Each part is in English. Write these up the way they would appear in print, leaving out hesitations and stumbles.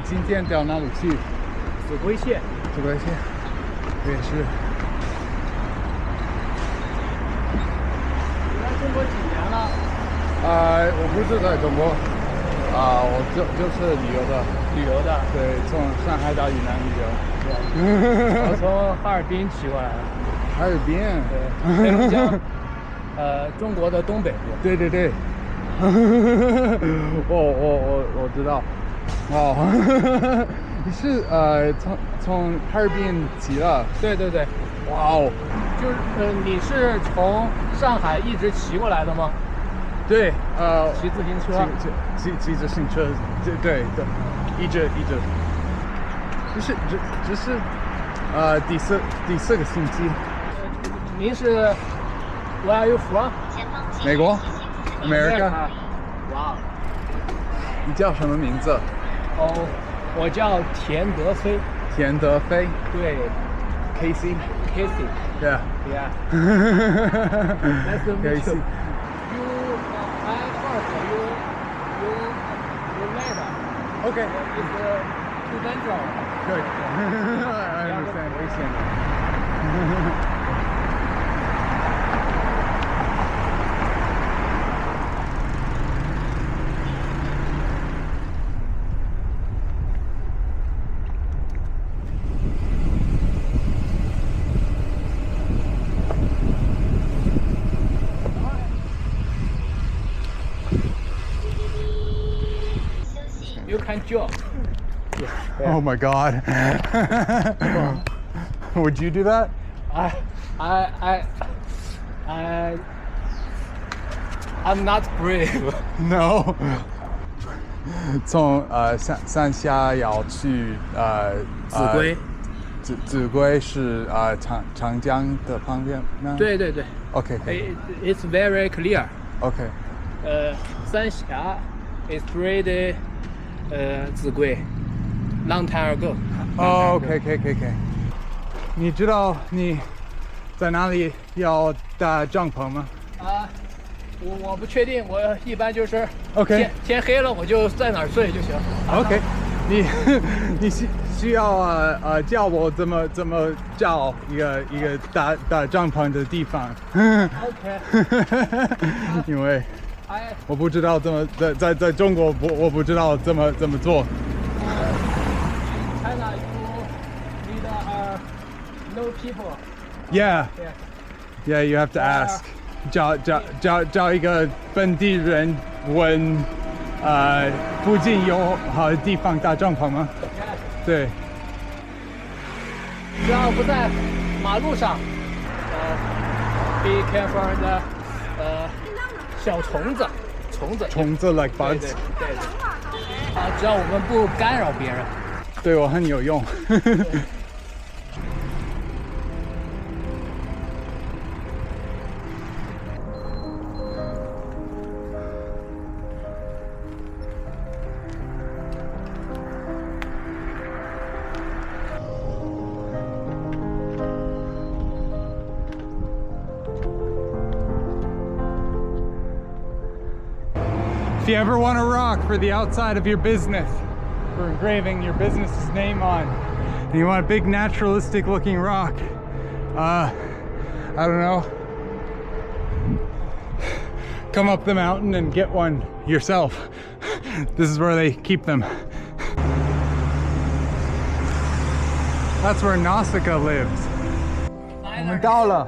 今天到哪里去？秭归县。秭归县，我也是。你来中国几年了？我不是在中国，我就是旅游的。旅游的？对，从上海到云南旅游。我从哈尔滨骑过来的。哈尔滨？对，黑龙江，中国的东北部。对对对。我知道。哦，你是从哈尔滨骑了？对对对。哇哦，就是你是从上海一直骑过来的吗？对，骑自行车。骑自行车，对，一直，只是第四个星期。您是 Where are you from？ 美国 ，America。哇，你叫什么名字？哦，我叫田德飞。田德飞。对 ，Casey。Yeah. Nice to meet you. I first you later. Okay. It's too dangerous. Good. I understand. 危险的。You can jog. Oh my God. Would you do that? I'm not brave. No. 从三峡要去秭归。秭归是长江的旁边吗？对对对。Okay. It's very clear. Okay. 三峡 is pretty 秭归 long time ago. Okay. 你知道你在哪里要搭帐篷吗？我不确定，我一般就是 OK 天黑了我就在哪儿睡就行。OK， 你需要教我怎么找一个搭帐篷的地方。OK 因为我不知道怎么在中国我不知道怎么做。China you need no people. Yeah, you have to ask. 找一个本地人问，附近有好的地方搭帐篷吗？对。只要不在马路上，be careful the 小虫子 like bugs。对。只要我们不干扰别人。对我很有用。If you ever want a rock for the outside of your business, for engraving your business's name on, and you want a big naturalistic looking rock, I don't know, come up the mountain and get one yourself. This is where they keep them. That's where Nausicaa lives. 我们到了。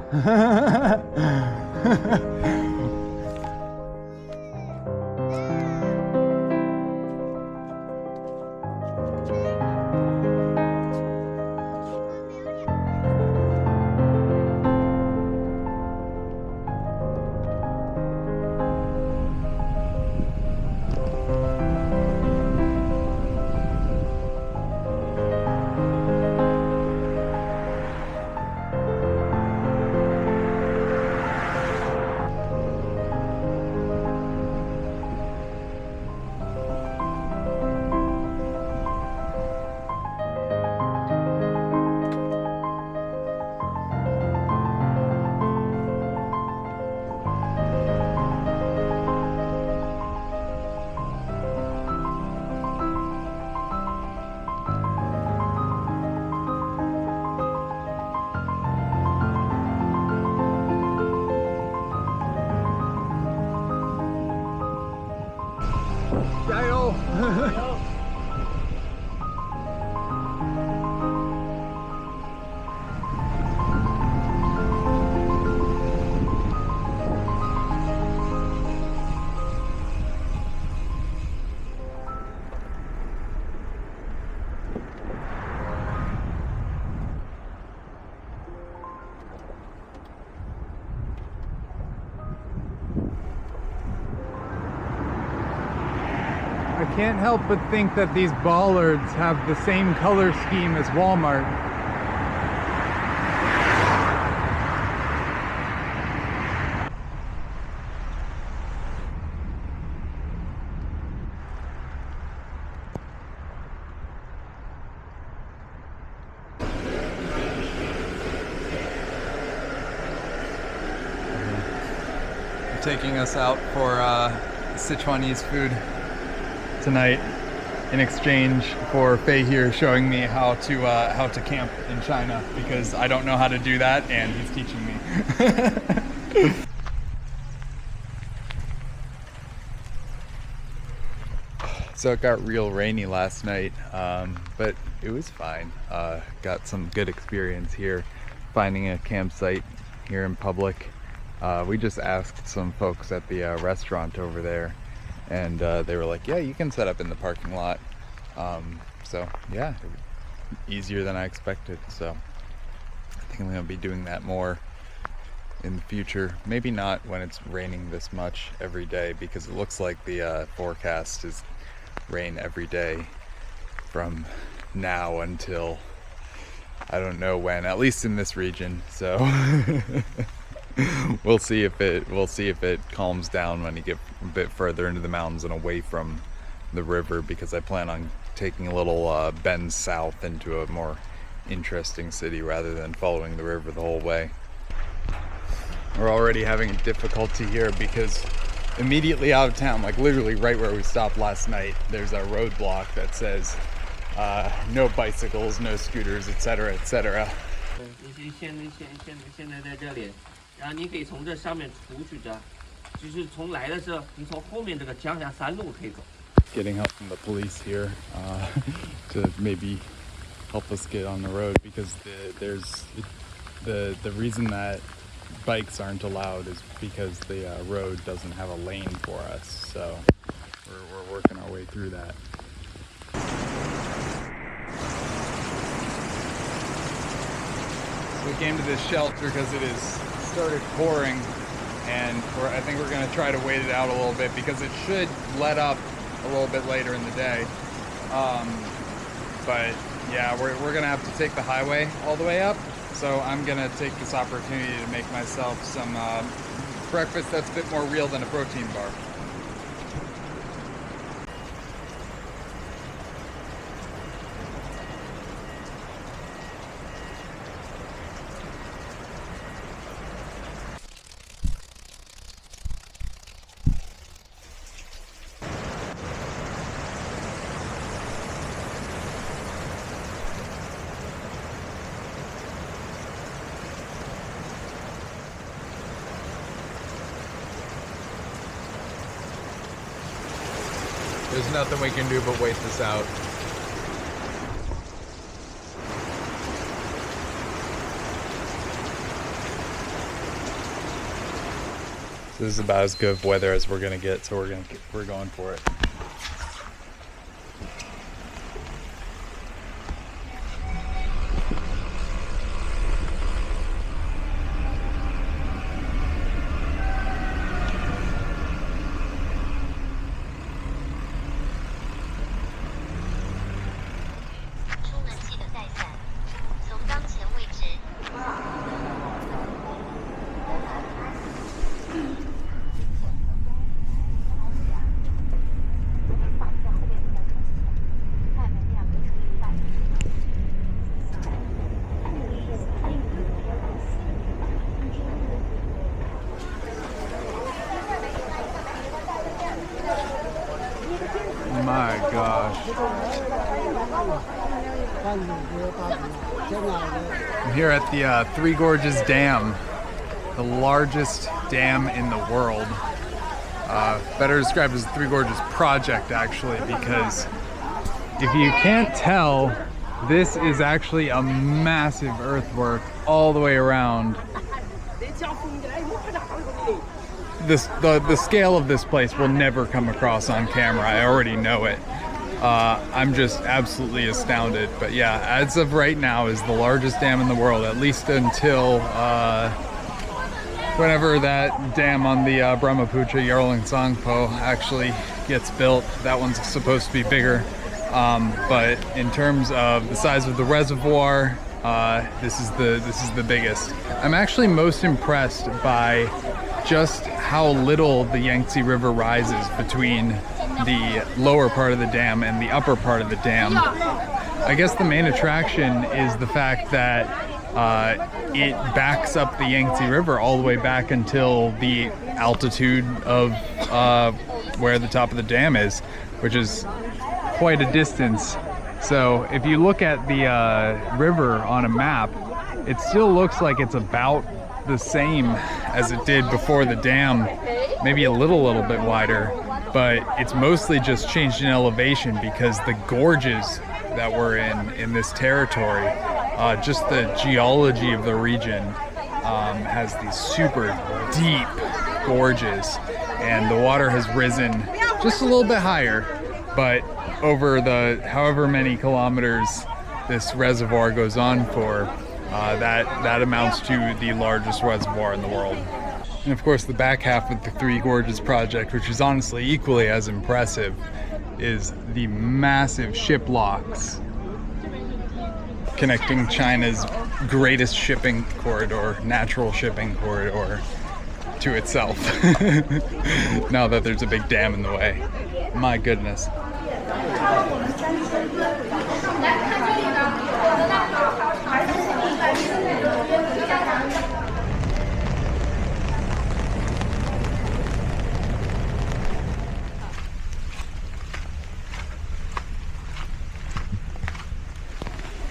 can't help but think that these bollards have the same color scheme as Walmart. Taking us out for Sichuanese food tonight in exchange for Fei here showing me how to camp in China, because I don't know how to do that and he's teaching me. So it got real rainy last night, but it was fine. Got some good experience here finding a campsite here in public. We just asked some folks at the restaurant over there, and they were like, yeah, you can set up in the parking lot. So yeah, easier than I expected. So I think I'm gonna be doing that more in the future. Maybe not when it's raining this much every day, because it looks like the forecast is rain every day from now until I don't know when, at least in this region. So we'll see if it calms down when you get a bit further into the mountains and away from the river, because I plan on taking a little bend south into a more interesting city rather than following the river the whole way. We're already having difficulty here because immediately out of town, like literally right where we stopped last night, there's a roadblock that says no bicycles, no scooters, etc., etc. 然后你可以从这上面出去的，就是从来的时候，你从后面这个江下山路可以走。 Getting help from the police here to maybe help us get on the road, because the reason that bikes aren't allowed is because the road doesn't have a lane for us. So we're working our way through that. We came to this shelter because it has started pouring, and I think we're going to try to wait it out a little bit, because it should let up a little bit later in the day. But yeah, we're going to have to take the highway all the way up. So I'm going to take this opportunity to make myself some breakfast that's a bit more real than a protein bar. There's nothing we can do but wait this out. This is about as good of weather as we're gonna get, so we're going for it. My gosh. I'm here at the Three Gorges Dam, the largest dam in the world. Better described as the Three Gorges Project, actually, because if you can't tell, this is actually a massive earthwork all the way around. The scale of this place will never come across on camera. I already know it. I'm just absolutely astounded. But yeah, as of right now, is the largest dam in the world, at least until whenever that dam on the Brahmaputra Yarlung Tsangpo actually gets built. That one's supposed to be bigger. But in terms of the size of the reservoir, this is the biggest. I'm actually most impressed by just how little the Yangtze River rises between the lower part of the dam and the upper part of the dam. I guess the main attraction is the fact that it backs up the Yangtze River all the way back until the altitude of where the top of the dam is, which is quite a distance. So if you look at the river on a map, it still looks like it's about the same as it did before the dam, maybe a little bit wider, but it's mostly just changed in elevation because the gorges that we're in this territory, just the geology of the region has these super deep gorges, and the water has risen just a little bit higher, but over the however many kilometers this reservoir goes on for, that amounts to the largest reservoir in the world. And of course the back half of the Three Gorges project, which is honestly equally as impressive, is the massive ship locks connecting China's greatest shipping corridor, natural shipping corridor, to itself. Now that there's a big dam in the way. My goodness.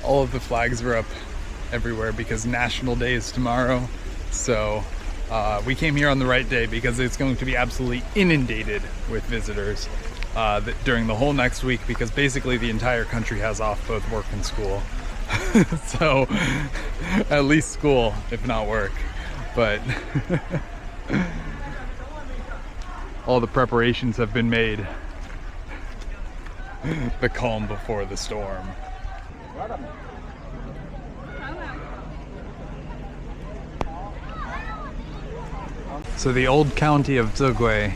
All of the flags are up everywhere because National Day is tomorrow. So we came here on the right day because it's going to be absolutely inundated with visitors during the whole next week, because basically the entire country has off both work and school. So at least school, if not work. But all the preparations have been made. The calm before the storm. So the old county of Zigui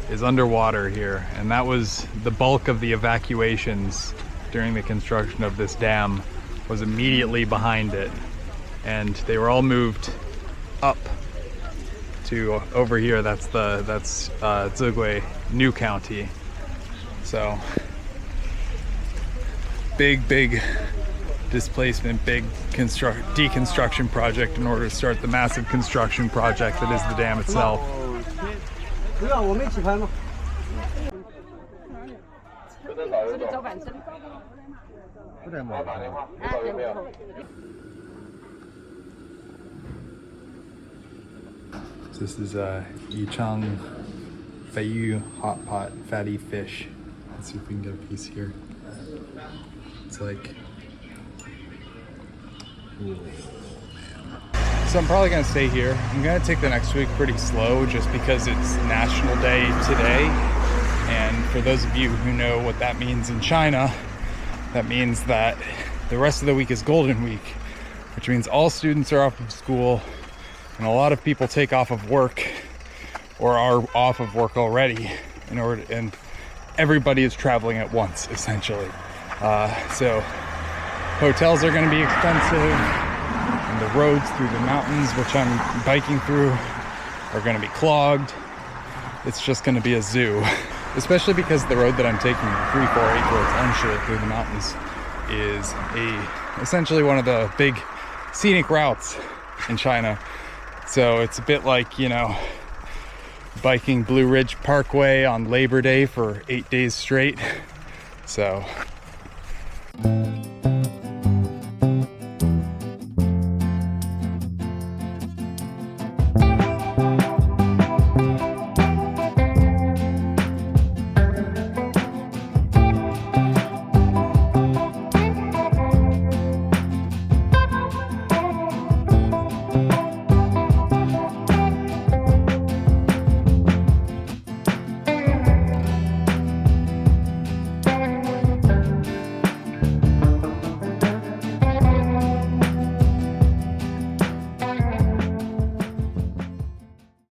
is underwater here, and that was the bulk of the evacuations during the construction of this dam, was immediately behind it, and they were all moved up to over here. That's Zigui New County. So big displacement, big deconstruction project in order to start the massive construction project that is the dam itself. This is Yichang Feiyu hot pot fatty fish. Let's see if we can get a piece here. It's like, ooh, man. So I'm probably gonna stay here. I'm gonna take the next week pretty slow just because it's National Day today. And for those of you who know what that means in China, that means that the rest of the week is Golden Week, which means all students are off of school and a lot of people take off of work or are off of work already and everybody is traveling at once, essentially. So hotels are going to be expensive, and the roads through the mountains, which I'm biking through, are going to be clogged. It's just going to be a zoo, especially because the road that I'm taking, 348 towards Anshe through the mountains, is essentially one of the big scenic routes in China. So it's a bit like, you know, biking Blue Ridge Parkway on Labor Day for 8 days straight. So